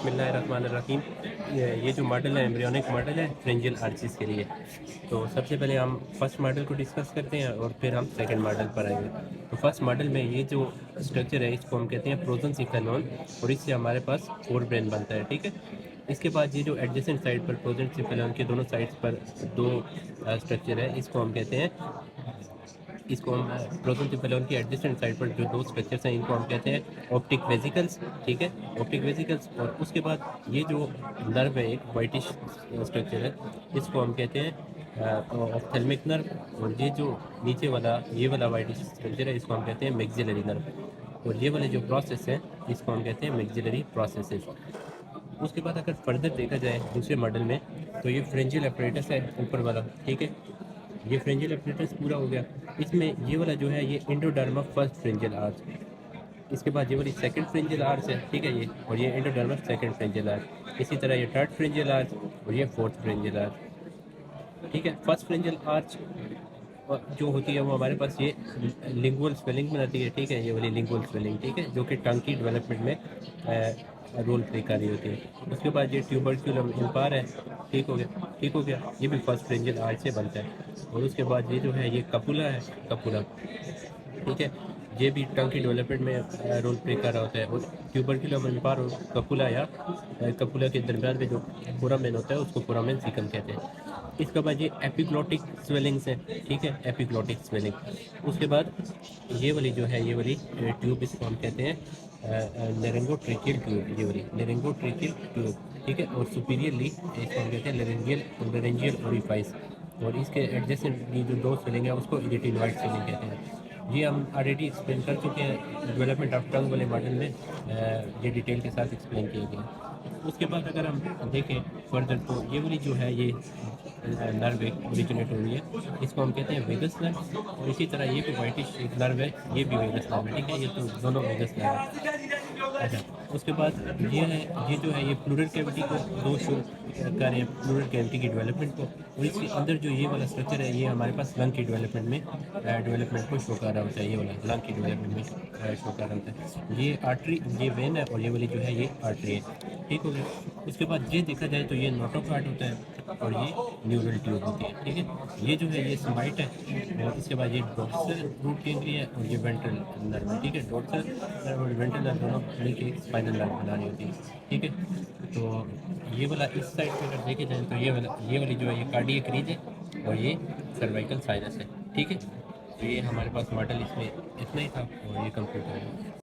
बिस्मिल्लाहिर्रहमानिर्रहीम। ये जो मॉडल है एम्ब्रियोनिक मॉडल है फ्रिंजियल आर्चिस के लिए। तो सबसे पहले हम फर्स्ट मॉडल को डिस्कस करते हैं और फिर हम सेकंड मॉडल पर आएंगे। तो फर्स्ट मॉडल में ये जो स्ट्रक्चर है इसको हम कहते हैं प्रोजेंसिफेलॉन और इससे हमारे पास फोर ब्रेन बनता है, ठीक है। इसके बाद ये जो एडजेसेंट साइड पर प्रोजेंसिफेलॉन के दोनों साइड्स पर दो स्ट्रक्चर है इसको हम कहते हैं, इसको हम प्रोजेंसिफेलॉन की एडजेसेंट साइड पर जो दो स्ट्रक्चर्स हैं इनको हम कहते हैं ऑप्टिक वेसिकल्स, ठीक है, ऑप्टिक वेसिकल्स। और उसके बाद ये जो नर्व है एक वाइटिश स्ट्रक्चर है इसको हम कहते हैं ऑप्थेल्मिक नर्व। और ये जो नीचे वाला ये वाला वाइटिश स्ट्रक्चर है इसको हम कहते हैं मैक्सिलरी नर्व। और ये वाले जो प्रोसेस है इसको हम कहते हैं मैक्सिलरी प्रोसेसेस। उसके बाद अगर फर्दर देखा जाए दूसरे मॉडल में तो ये फ्रेंजियल अपरेटस है ऊपर वाला, ठीक है। ये फ्रेंजियल अपरेटस पूरा हो गया। इसमें ये वाला जो है ये एंडोडर्मा फर्स्ट फ्रेंजियल आर्च, इसके बाद ये वाली सेकंड फ्रेंजियल आर्च है, ठीक है ये, और ये एंडोडर्मा सेकंड फ्रेंजियल आर्च। इसी तरह ये थर्ड फ्रेंजियल आर्च और ये फोर्थ फ्रेंजियल आर्च, ठीक है। फर्स्ट फ्रेंजियल आर्च जो होती है वो हमारे पास ये लिंगुअल स्वेलिंग बनाती है, ठीक है, ये वाली लिंगुअल स्वेलिंग, ठीक है, जो कि टंग की डेवलपमेंट में रोल प्ले कर रही होती है। उसके बाद ये ट्यूबरक्यूलम इम्पार है, ठीक हो गया, ठीक हो गया, ये भी फर्स्ट फ्रेंजियल आर्च से बनता है। और उसके बाद ये जो है ये कपुला है, कपुला, ठीक है, ये भी टंग की डेवलपमेंट में रोल प्ले कर रहा होता है। और ट्यूबरक्यूलम इम्पार और कपुला या कपुला के दरमियान में जो फोरामेन होता है उसको फोरामेन सीकम कहते हैं। इसके बाद ये एपिग्लोटिक स्वेलिंग्स है, ठीक है, एपिग्लोटिक स्वेलिंग। उसके बाद ये वाली जो है ये वाली ट्यूब इसको हम कहते हैं लेरिंगोट्रेकियल ट्यूब, ये वाली लेरिंगोट्रेकियल ट्यूब, ठीक है। और सुपीरियरली इसको हम कहते हैं लेरेंजियल ओरिफाइस। और इसके एडजेसेंट ये जो दो स्वेलिंग है उसको इरिटिनॉइड स्वेलिंग कहते हैं। ये हम ऑलरेडी एक्सप्लेन कर चुके हैं डेवलपमेंट ऑफ टंग वाले मॉडल में, ये डिटेल के साथ एक्सप्लेन किए गए। उसके बाद अगर हम देखें फर्दर तो ये वाली जो है ये नर्व ओरिजिनेट हो रही है, इसको हम कहते हैं वेगस नर्व। और इसी तरह ये भी वाइटिश एक नर्व है, ये भी वेगस नर्व है, ठीक है, ये तो दोनों वेगस नर्व है। अच्छा, उसके बाद ये है, ये जो है ये प्लूरल कैविटी को दो शो कर रहे हैं, प्लूरल कैविटी की डेवलपमेंट को। और इसके अंदर जो ये वाला स्ट्रक्चर है ये हमारे पास लंग की डेवलपमेंट को शो कर रहा होता है, ये वाला लंग की डेवलपमेंट में शो कर रहा होता है। ये आर्टरी, ये वेन है और ये वाली जो है ये आर्टरी है, ठीक हो गया। उसके बाद ये देखा जाए तो ये नोटोकार्ड होता है और ये न्यूरल ट्यूब होती है, ठीक है। ये जो है ये स्माइट है। और इसके बाद ये डोर्सल रूट गैंग्लिया है और ये वेंट्रल नर्व है, ठीक है। डोर्सल नर्व और वेंट्रल नर्व दोनों मिलकर स्पाइनल नर्व बनानी होती है, ठीक है। तो ये वाला इस साइड पे अगर देखे जाए तो ये वाली जो है ये कार्डियक रीज है और ये सर्वाइकल साइनस है, ठीक है। तो ये हमारे पास मॉडल इसमें इतना ही था और ये कंप्लीट हो गया।